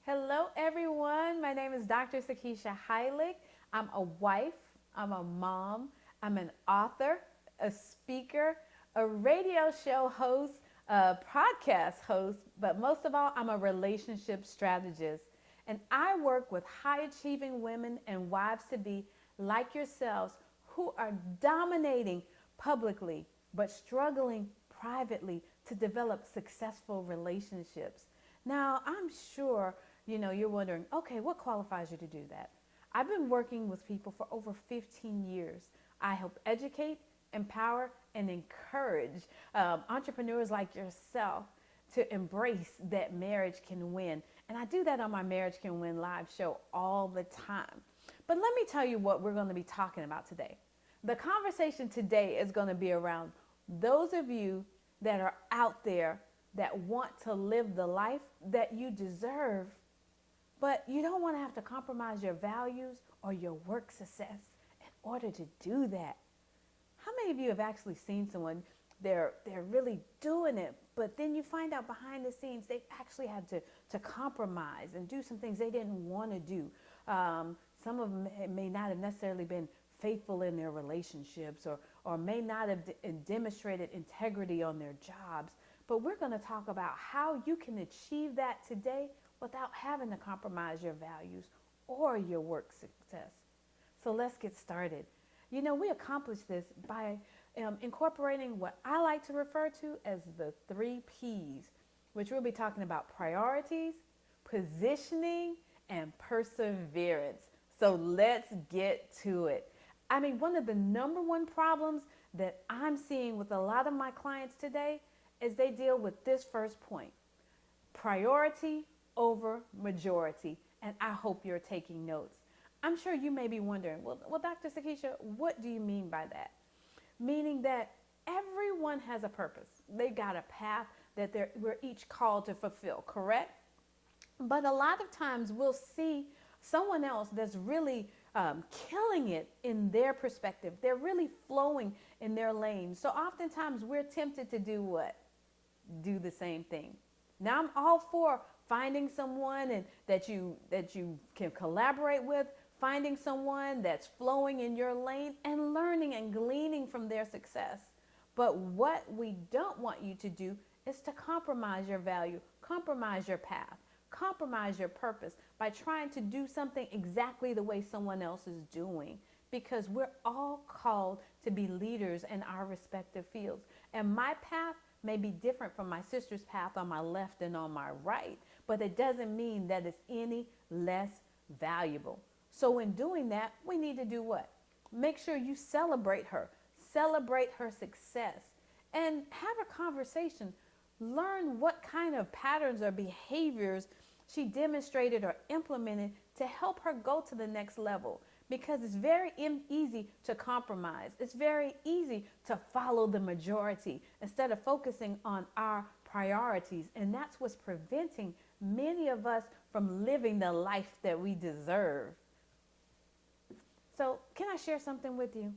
Hello, everyone. My name is Dr. Sakisha Heilig. I'm a wife, I'm a mom, I'm an author, a speaker, a radio show host, a podcast host, but most of all, I'm a relationship strategist. And I work with high achieving women and wives to be like yourselves who are dominating publicly but struggling privately to develop successful relationships. Now, I'm sure you're wondering, okay, what qualifies you to do that? I've been working with people for over 15 years. I help educate, empower, and encourage entrepreneurs like yourself to embrace that marriage can win. And I do that on my Marriage Can Win live show all the time. But let me tell you what we're going to be talking about today. The conversation today is going to be around those of you that are out there that want to live the life that you deserve, but you don't want to have to compromise your values or your work success in order to do that. How many of you have actually seen someone, they're really doing it, but then you find out behind the scenes they actually had to compromise and do some things they didn't want to do. Some of them may not have necessarily been faithful in their relationships or may not have demonstrated integrity on their jobs. But we're going to talk about how you can achieve that today without having to compromise your values or your work success. So let's get started. We accomplish this by incorporating what I like to refer to as the 3 P's, which we'll be talking about: priorities, positioning, and perseverance. So let's get to it. One of the number one problems that I'm seeing with a lot of my clients today is they deal with this first point: priority over majority. And I hope you're taking notes. I'm sure you may be wondering, well, Dr. Sakisha, what do you mean by that? Meaning that everyone has a purpose. They've got a path that we're each called to fulfill, correct? But a lot of times we'll see someone else that's really killing it in their perspective. They're really flowing in their lane. So oftentimes we're tempted to do what? Do the same thing. Now, I'm all for finding someone and that you can collaborate with, finding someone that's flowing in your lane and learning and gleaning from their success. But what we don't want you to do is to compromise your value, compromise your path, compromise your purpose by trying to do something exactly the way someone else is doing, because we're all called to be leaders in our respective fields. And my path may be different from my sister's path on my left and on my right, but it doesn't mean that it's any less valuable. So in doing that, we need to do what? Make sure you celebrate her success, and have a conversation. Learn what kind of patterns or behaviors she demonstrated or implemented to help her go to the next level. Because it's very easy to compromise. It's very easy to follow the majority instead of focusing on our priorities. And that's what's preventing many of us from living the life that we deserve. So can I share something with you?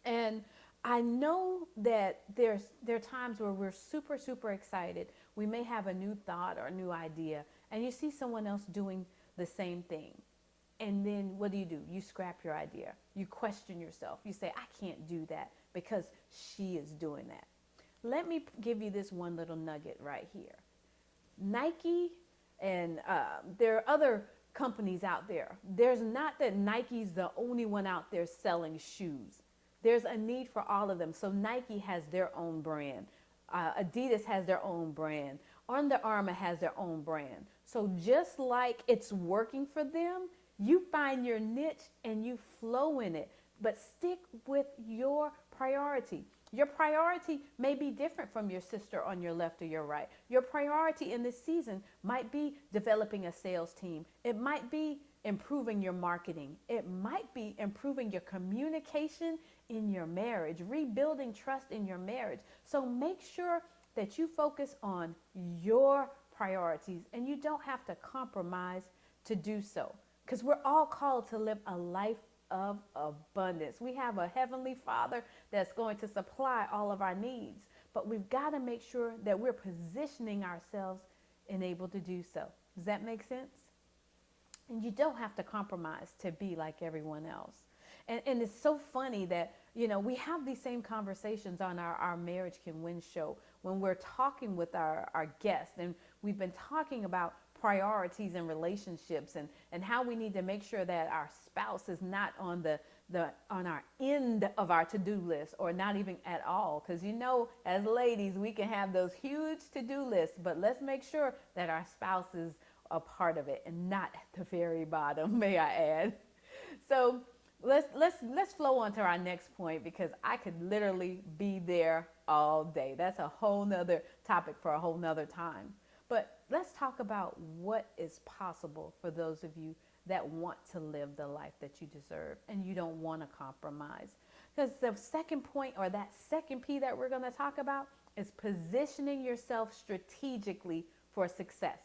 And I know that there are times where we're super, super excited. We may have a new thought or a new idea, and you see someone else doing the same thing. And then what do? You scrap your idea. You question yourself. You say, I can't do that because she is doing that. Let me give you this one little nugget right here. Nike, and there are other companies out there. There's not that Nike's the only one out there selling shoes. There's a need for all of them. So Nike has their own brand. Adidas has their own brand. Under Armour has their own brand. So just like it's working for them, you find your niche and you flow in it, but stick with your priority. Your priority may be different from your sister on your left or your right. Your priority in this season might be developing a sales team. It might be improving your marketing. It might be improving your communication in your marriage, rebuilding trust in your marriage. So make sure that you focus on your priorities and you don't have to compromise to do so. Because we're all called to live a life of abundance. We have a heavenly Father that's going to supply all of our needs, but we've got to make sure that we're positioning ourselves and able to do so. Does that make sense? And you don't have to compromise to be like everyone else. And it's so funny that, we have these same conversations on our Marriage Can Win show when we're talking with our guests. And we've been talking about priorities in relationships and how we need to make sure that our spouse is not on on our end of our to-do list, or not even at all. Because as ladies, we can have those huge to-do lists, but let's make sure that our spouse is a part of it and not at the very bottom, may I add. So let's flow on to our next point, because I could literally be there all day. That's a whole nother topic for a whole nother time. But let's talk about what is possible for those of you that want to live the life that you deserve and you don't want to compromise. Because the second point, or that second P that we're going to talk about, is positioning yourself strategically for success.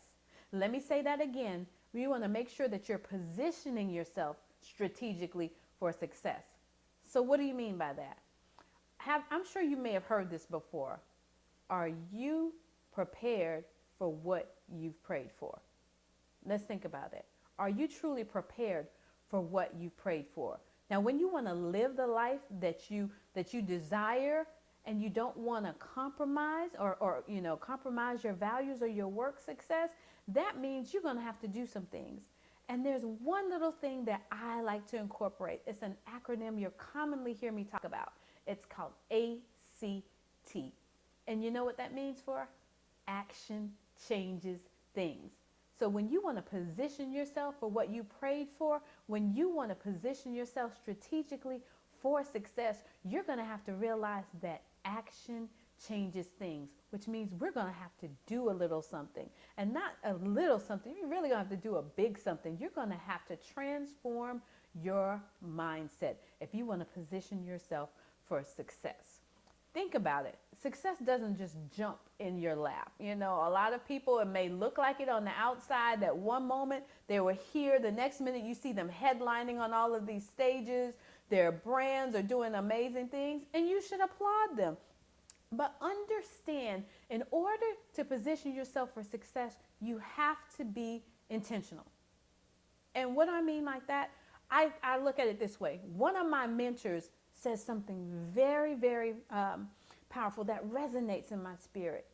Let me say that again. You want to make sure that you're positioning yourself strategically for success. So what do you mean by that? I'm sure you may have heard this before. Are you prepared for what you've prayed for? Let's think about it. Are you truly prepared for what you've prayed for? Now, when you want to live the life that you desire, and you don't want to compromise or compromise your values or your work success, that means you're going to have to do some things. And there's one little thing that I like to incorporate. It's an acronym you'll commonly hear me talk about. It's called ACT. And you know what that means for? Action changes things. So when you want to position yourself for what you prayed for, when you want to position yourself strategically for success, you're going to have to realize that action changes things, which means we're going to have to do a little something. And not a little something. You're really going to have to do a big something. You're going to have to transform your mindset if you want to position yourself for success. Think about it. Success doesn't just jump in your lap. A lot of people, it may look like it on the outside, that one moment they were here, the next minute you see them headlining on all of these stages. Their brands are doing amazing things, and you should applaud them. But understand, in order to position yourself for success, you have to be intentional. And what I mean like that, I look at it this way. One of my mentors says something very, very powerful that resonates in my spirit.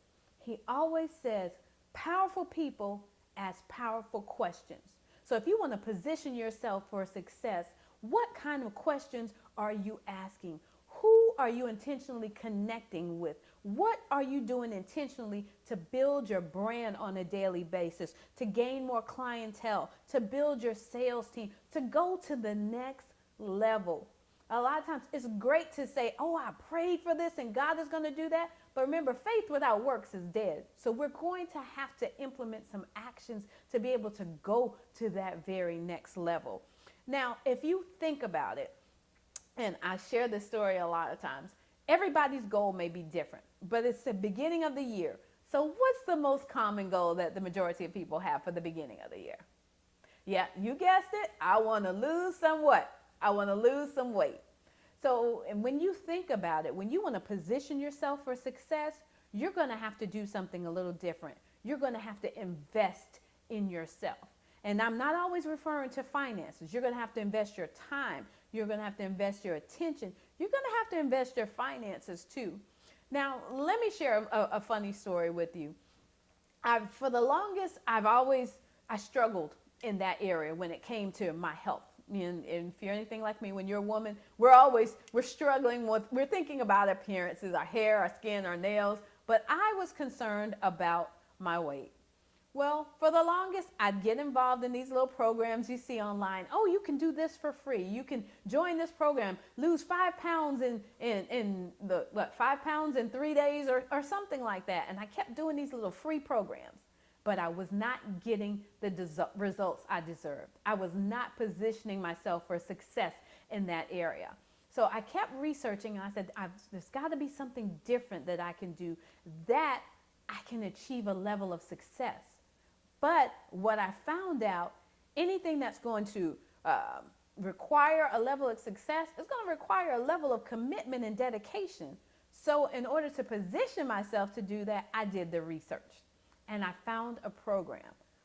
He always says, powerful people ask powerful questions. So if you want to position yourself for success, what kind of questions are you asking? Who are you intentionally connecting with? What are you doing intentionally to build your brand on a daily basis, to gain more clientele, to build your sales team, to go to the next level? A lot of times it's great to say, oh, I prayed for this and God is going to do that. But remember, faith without works is dead. So we're going to have to implement some actions to be able to go to that very next level. Now, if you think about it, and I share this story a lot of times, everybody's goal may be different, but it's the beginning of the year. So what's the most common goal that the majority of people have for the beginning of the year? Yeah, you guessed it. I want to lose some what? I want to lose some weight. So, and when you think about it, when you want to position yourself for success, you're going to have to do something a little different. You're going to have to invest in yourself. And I'm not always referring to finances. You're going to have to invest your time. You're going to have to invest your attention. You're going to have to invest your finances too. Now, let me share a funny story with you. For the longest, I struggled in that area when it came to my health. And if you're anything like me, when you're a woman, we're struggling with, we're thinking about appearances, our hair, our skin, our nails. But I was concerned about my weight. Well, for the longest, I'd get involved in these little programs you see online. Oh, you can do this for free. You can join this program, lose 5 pounds in 5 pounds in 3 days or something like that. And I kept doing these little free programs, but I was not getting the results I deserved. I was not positioning myself for success in that area. So I kept researching, and I said, there's got to be something different that I can do that I can achieve a level of success. But what I found out, anything that's going to require a level of success is going to require a level of commitment and dedication. So in order to position myself to do that, I did the research. and I found a program.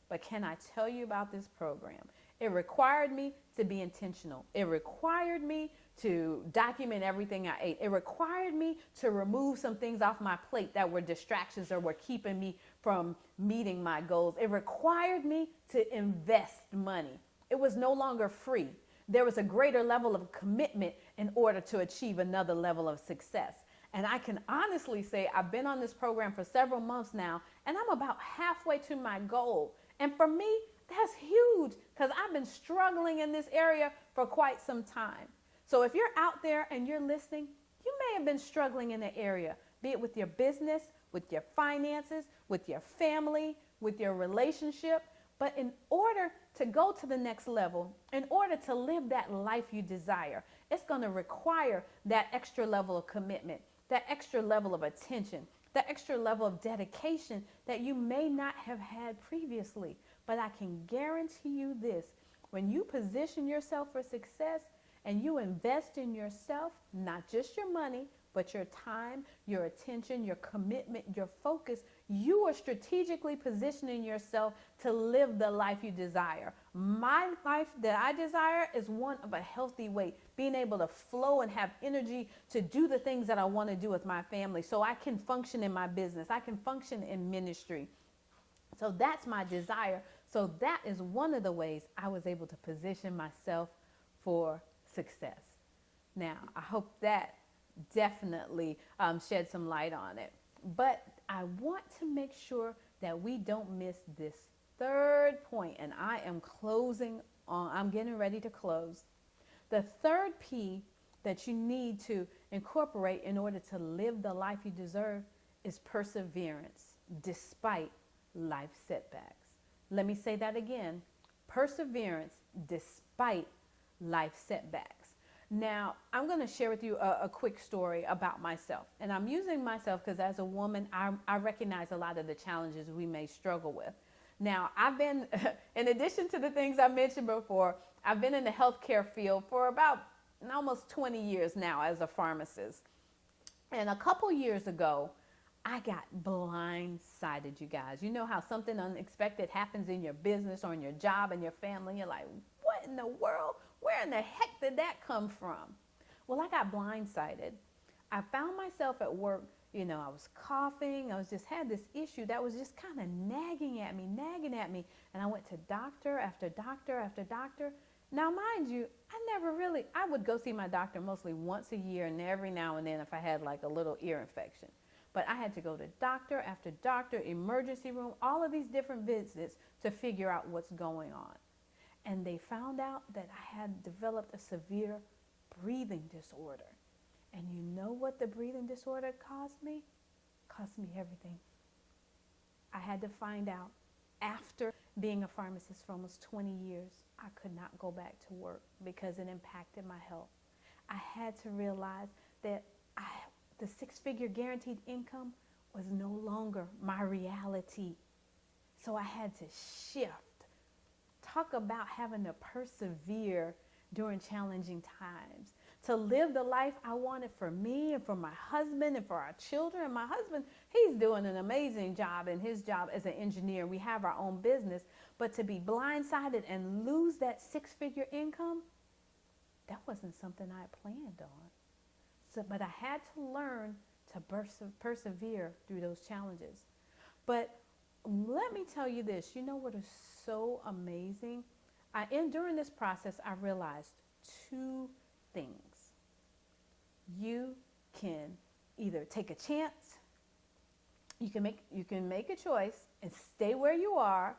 But can I tell you about this program? It required me to be intentional. It required me to document everything I ate. It required me to remove some things off my plate that were distractions or were keeping me from meeting my goals. It required me to invest money. It was no longer free. There was a greater level of commitment in order to achieve another level of success. And I can honestly say I've been on this program for several months now, and I'm about halfway to my goal. And for me, that's huge because I've been struggling in this area for quite some time. So if you're out there and you're listening, you may have been struggling in the area, be it with your business, with your finances, with your family, with your relationship. But in order to go to the next level, in order to live that life you desire, it's going to require that extra level of commitment, that extra level of attention, that extra level of dedication that you may not have had previously. But I can guarantee you this, when you position yourself for success and you invest in yourself, not just your money, but your time, your attention, your commitment, your focus, you are strategically positioning yourself to live the life you desire. My life that I desire is one of a healthy weight, being able to flow and have energy to do the things that I want to do with my family so I can function in my business. I can function in ministry. So that's my desire. So that is one of the ways I was able to position myself for success. Now, I hope that definitely shed some light on it. But I want to make sure that we don't miss this third point, and I am closing on, I'm getting ready to close. The third P that you need to incorporate in order to live the life you deserve is perseverance despite life setbacks. Let me say that again. Perseverance despite life setbacks. Now, I'm going to share with you a quick story about myself. And I'm using myself because as a woman, I recognize a lot of the challenges we may struggle with. Now, I've been, in addition to the things I mentioned before, I've been in the healthcare field for about almost 20 years now as a pharmacist. And a couple years ago, I got blindsided, you guys. You know how something unexpected happens in your business or in your job and your family. You're like, what in the world? Where in the heck did that come from? Well, I got blindsided. I found myself at work, I was coughing. I just had this issue that was just kind of nagging at me. And I went to doctor after doctor after doctor. Now, mind you, I would go see my doctor mostly once a year and every now and then if I had like a little ear infection. But I had to go to doctor after doctor, emergency room, all of these different visits to figure out what's going on. And they found out that I had developed a severe breathing disorder. And you know what the breathing disorder caused me? Cost me everything. I had to find out after being a pharmacist for almost 20 years, I could not go back to work because it impacted my health. I had to realize that the six-figure guaranteed income was no longer my reality. So I had to shift. Talk about having to persevere during challenging times. To live the life I wanted for me and for my husband and for our children. And my husband, he's doing an amazing job in his job as an engineer. We have our own business. But to be blindsided and lose that six-figure income, that wasn't something I had planned on. But I had to learn to persevere through those challenges. But let me tell you this. You know what is so amazing? During this process, I realized two things. You can either take a chance, you can make a choice and stay where you are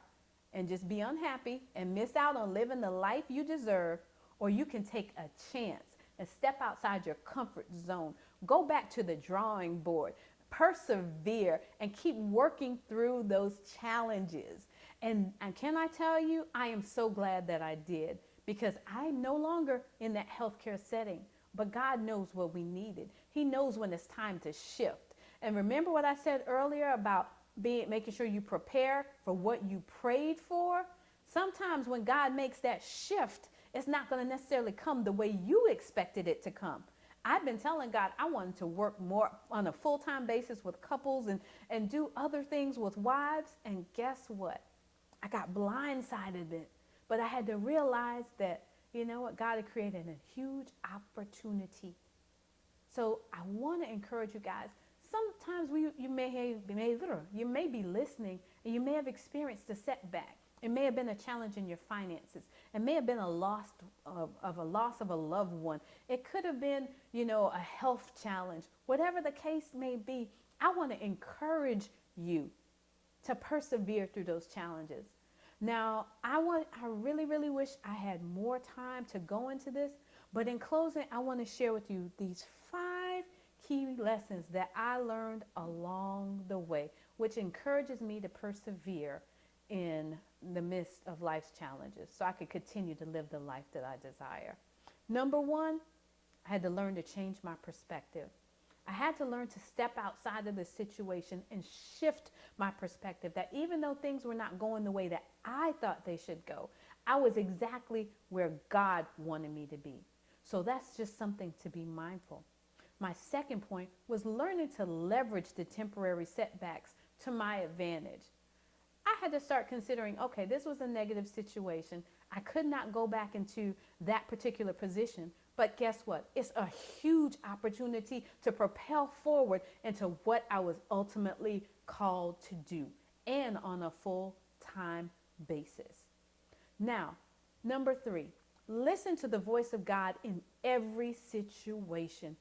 and just be unhappy and miss out on living the life you deserve, or you can take a chance and step outside your comfort zone. Go back to the drawing board. Persevere and keep working through those challenges. And can I tell you, I am so glad that I did, because I'm no longer in that healthcare setting. But God knows what we needed. He knows when it's time to shift. And remember what I said earlier about making sure you prepare for what you prayed for? Sometimes when God makes that shift, it's not going to necessarily come the way you expected it to come. I've been telling God I wanted to work more on a full-time basis with couples and do other things with wives. And guess what? I got blindsided it. But I had to realize that, you know what, God had created a huge opportunity. So I want to encourage you guys. Sometimes you may be listening and you may have experienced a setback. It may have been a challenge in your finances. It may have been a loss of a loved one. It could have been, a health challenge. Whatever the case may be, I want to encourage you to persevere through those challenges. Now, I really, really wish I had more time to go into this, but in closing, I want to share with you these 5 key lessons that I learned along the way, which encourages me to persevere in the midst of life's challenges so I could continue to live the life that I desire. Number 1, I had to learn to change my perspective. I had to learn to step outside of the situation and shift my perspective, that even though things were not going the way that I thought they should go, I was exactly where God wanted me to be. So that's just something to be mindful. My second point was learning to leverage the temporary setbacks to my advantage. I had to start considering, okay, this was a negative situation. I could not go back into that particular position. But guess what? It's a huge opportunity to propel forward into what I was ultimately called to do, and on a full-time basis. Now, number 3, listen to the voice of God in every situation.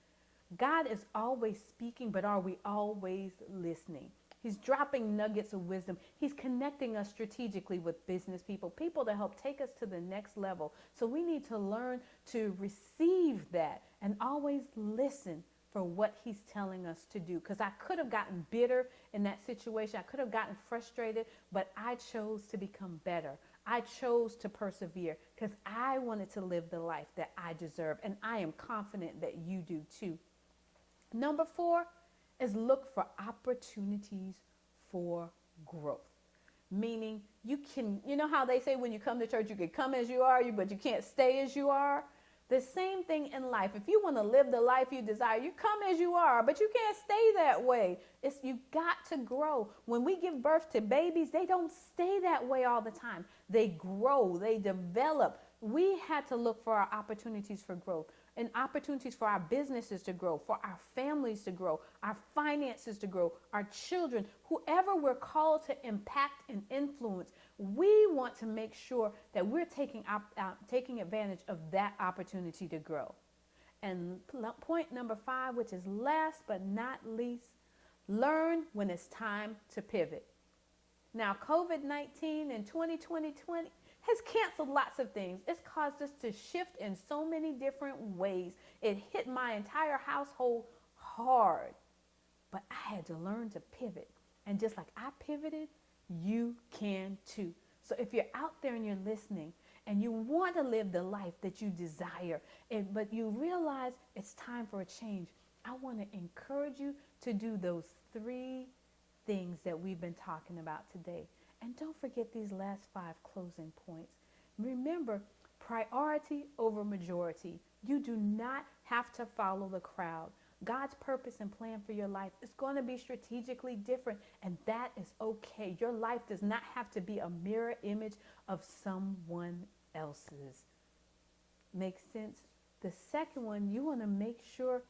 God is always speaking, but are we always listening? He's dropping nuggets of wisdom. He's connecting us strategically with business people to help take us to the next level. So we need to learn to receive that and always listen for what he's telling us to do. Because I could have gotten bitter in that situation. I could have gotten frustrated, but I chose to become better. I chose to persevere because I wanted to live the life that I deserve. And I am confident that you do too. Number 4 is look for opportunities for growth. Meaning you know how they say when you come to church, you can come as you are, but you can't stay as you are? The same thing in life. If you want to live the life you desire, you come as you are, but you can't stay that way. You got to grow. When we give birth to babies, they don't stay that way all the time. They grow, they develop. We had to look for our opportunities for growth and opportunities for our businesses to grow, for our families to grow, our finances to grow, our children, whoever we're called to impact and influence. We want to make sure that we're taking advantage of that opportunity to grow. And point number 5, which is last but not least, learn when it's time to pivot. Now, COVID-19 and 2020 has canceled lots of things. It's caused us to shift in so many different ways. It hit my entire household hard, but I had to learn to pivot. And just like I pivoted, you can too. So if you're out there and you're listening and you want to live the life that you desire, but you realize it's time for a change, I want to encourage you to do those 3 things that we've been talking about today. And don't forget these last 5 closing points. Remember, priority over majority. You do not have to follow the crowd. God's purpose and plan for your life is going to be strategically different, and that is okay. Your life does not have to be a mirror image of someone else's. Makes sense? The second one, you want to make sure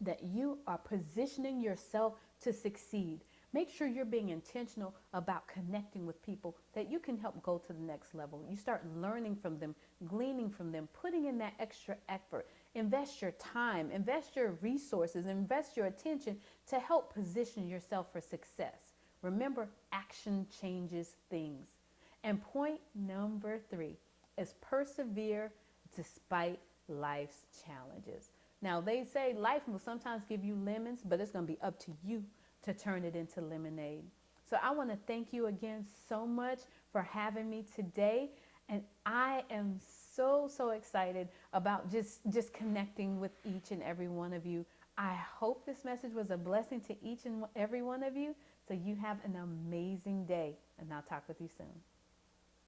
that you are positioning yourself to succeed. Make sure you're being intentional about connecting with people that you can help go to the next level. You start learning from them, gleaning from them, putting in that extra effort. Invest your time, invest your resources, invest your attention to help position yourself for success. Remember, action changes things. And point number 3 is persevere despite life's challenges. Now, they say life will sometimes give you lemons, but it's going to be up to you to turn it into lemonade. So I want to thank you again so much for having me today. And I am so excited about just connecting with each and every one of you. I hope this message was a blessing to each and every one of you. So you have an amazing day, and I'll talk with you soon.